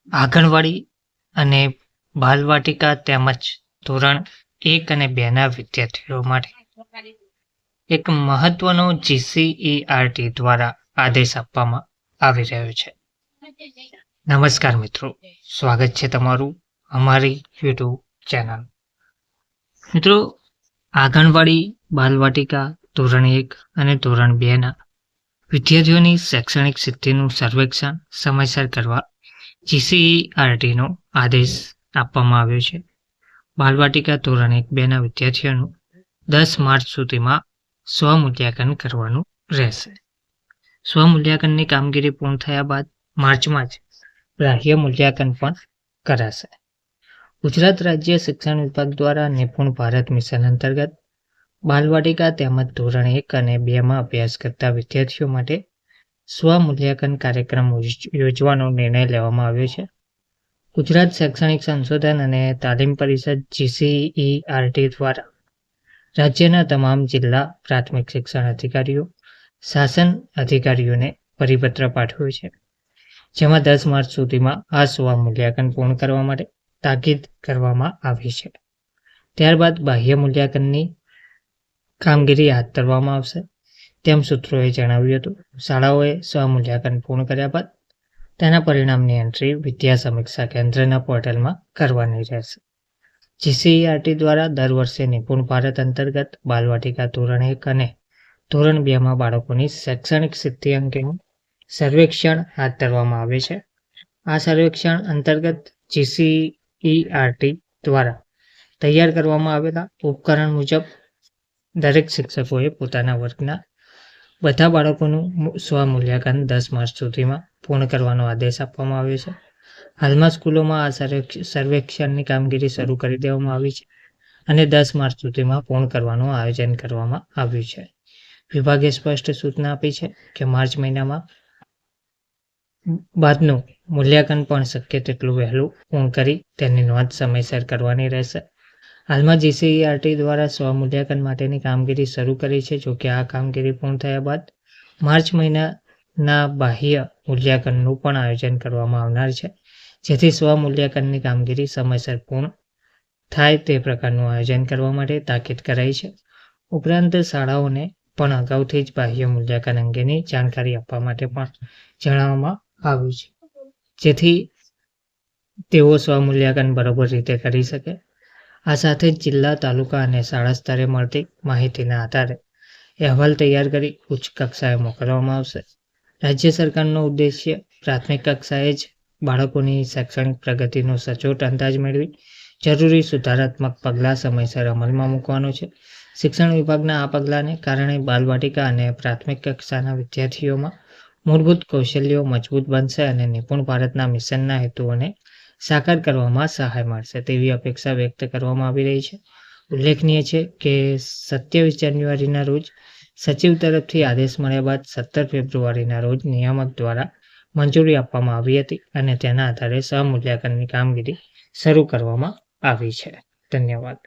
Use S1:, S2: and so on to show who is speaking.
S1: આંગણવાડી અને બાલવાટિકા તેમજ ધોરણ 1 અને 2ના વિદ્યાર્થીઓ માટે એક મહત્વનો GCERT દ્વારા આદેશ આપવામાં આવી રહ્યો છે. નમસ્કાર મિત્રો, સ્વાગત છે તમારું અમારી YouTube ચેનલ. મિત્રો, આંગણવાડી, બાલવાટિકા, ધોરણ 1 અને ધોરણ 2ના વિદ્યાર્થીઓની શૈક્ષણિક સિદ્ધિનું સર્વેક્ષણ સમયસર કરવા GCERTનો આદેશ આપવામાં આવ્યો છે. બાલવાટિકા ધોરણ 1-2ના વિદ્યાર્થીઓનું 10 માર્ચ સુધીમાં સ્વમૂલ્યાંકન કરવાનું રહેશે. સ્વમૂલ્યાંકનની કામગીરી પૂર્ણ થયા બાદ માર્ચમાં જ બાહ્ય મૂલ્યાંકન પણ કરાશે. ગુજરાત રાજ્ય શિક્ષણ વિભાગ દ્વારા નિપુણ ભારત મિશન અંતર્ગત બાલવાટિકા તેમજ ધોરણ 1 અને 2માં અભ્યાસ કરતા વિદ્યાર્થીઓ માટે સ્વમૂલ્યાંકન કાર્યક્રમ યોજવાનો નિર્ણય લેવામાં આવ્યો છે. ગુજરાત શૈક્ષણિક સંશોધન અને તાલીમ પરિષદ GCERT દ્વારા રાજ્યના તમામ જિલ્લા પ્રાથમિક શિક્ષણ અધિકારીઓ, શાસન અધિકારીઓને પરિપત્ર પાઠવ્યો છે, જેમાં 10 માર્ચ સુધીમાં આ સ્વમૂલ્યાંકન પૂર્ણ કરવા માટે તાકીદ કરવામાં આવી છે. ત્યારબાદ બાહ્ય મૂલ્યાંકનની કામગીરી હાથ ધરવામાં આવશે, તેમ સૂત્રોએ જણાવ્યું હતું. શાળાઓએ સ્વમૂલ્યાંકન પૂર્ણ કર્યા બાદ તેના પરિણામની એન્ટ્રી વિદ્યા સમીક્ષા કેન્દ્રના પોર્ટલમાં કરવાની રહેશે. GCERT દ્વારા દર વર્ષે નિપુણ ભારત અંતર્ગત બાલવાટિકા ધોરણ 1 અને ધોરણ 2માં બાળકોની શૈક્ષણિક સિદ્ધિ અંગેનું સર્વેક્ષણ હાથ ધરવામાં આવે છે. આ સર્વેક્ષણ અંતર્ગત GCERT દ્વારા તૈયાર કરવામાં આવેલા ઉપકરણ મુજબ દરેક શિક્ષકોએ પોતાના વર્ગના બધા બાળકોનું સ્વમૂલ્યાંકન 10 માર્ચ સુધીમાં પૂર્ણ કરવાનો આદેશ આપવામાં આવ્યો છે. હાલમાં સ્કૂલોમાં આ સર્વેક્ષણની કામગીરી શરૂ કરી દેવામાં આવી છે અને 10 માર્ચ સુધીમાં પૂર્ણ કરવાનું આયોજન કરવામાં આવ્યું છે. વિભાગે સ્પષ્ટ સૂચના આપી છે કે માર્ચ મહિનામાં બાદનું મૂલ્યાંકન પણ શક્ય તેટલું વહેલું પૂર્ણ કરી તેની નોંધ સમયસર કરવાની રહેશે. હાલમાં GCERT દ્વારા સ્વમૂલ્યાંકન માટેની કામગીરી શરૂ કરી છે. જોકે આ કામગીરી પૂર્ણ થયા બાદ માર્ચ મહિનાના બાહ્ય મૂલ્યાંકનનું પણ આયોજન કરવામાં આવનાર છે, જેથી સ્વમૂલ્યાંકનની કામગીરી સમયસર પૂર્ણ થાય તે પ્રકારનું આયોજન કરવા માટે તાકીદ કરાઈ છે. ઉપરાંત શાળાઓને પણ અગાઉથી જ બાહ્ય મૂલ્યાંકન અંગેની જાણકારી આપવા માટે પણ જણાવવામાં આવ્યું છે, જેથી તેઓ સ્વમૂલ્યાંકન બરોબર રીતે કરી શકે. આ સાથે જ જિલ્લા, તાલુકા અને શાળા સ્તરે મળતી માહિતીના આધારે અહેવાલ તૈયાર કરી ઉચ્ચ કક્ષાએ મોકલવામાં આવશે. રાજ્ય સરકારનો ઉદ્દેશ્ય પ્રાથમિક કક્ષાએ જ બાળકોની શૈક્ષણિક પ્રગતિનો સચોટ અંદાજ મેળવી જરૂરી સુધારાત્મક પગલાં સમયસર અમલમાં મૂકવાનો છે. શિક્ષણ વિભાગના આ પગલાંને કારણે બાલવાટિકા અને પ્રાથમિક કક્ષાના વિદ્યાર્થીઓમાં મૂળભૂત કૌશલ્યો મજબૂત બનશે અને નિપુણ ભારતના મિશનના હેતુઓને સાકાર કરવામાં સહાય મળશે તેવી અપેક્ષા વ્યક્ત કરવામાં આવી રહી છે. ઉલ્લેખનીય છે કે 27 જાન્યુઆરીના રોજ સચિવ તરફથી આદેશ મળ્યા બાદ 17 ફેબ્રુઆરીના રોજ નિયામક દ્વારા મંજૂરી આપવામાં આવી હતી અને તેના આધારે સ્વમૂલ્યાંકનની કામગીરી શરૂ કરવામાં આવી છે. ધન્યવાદ.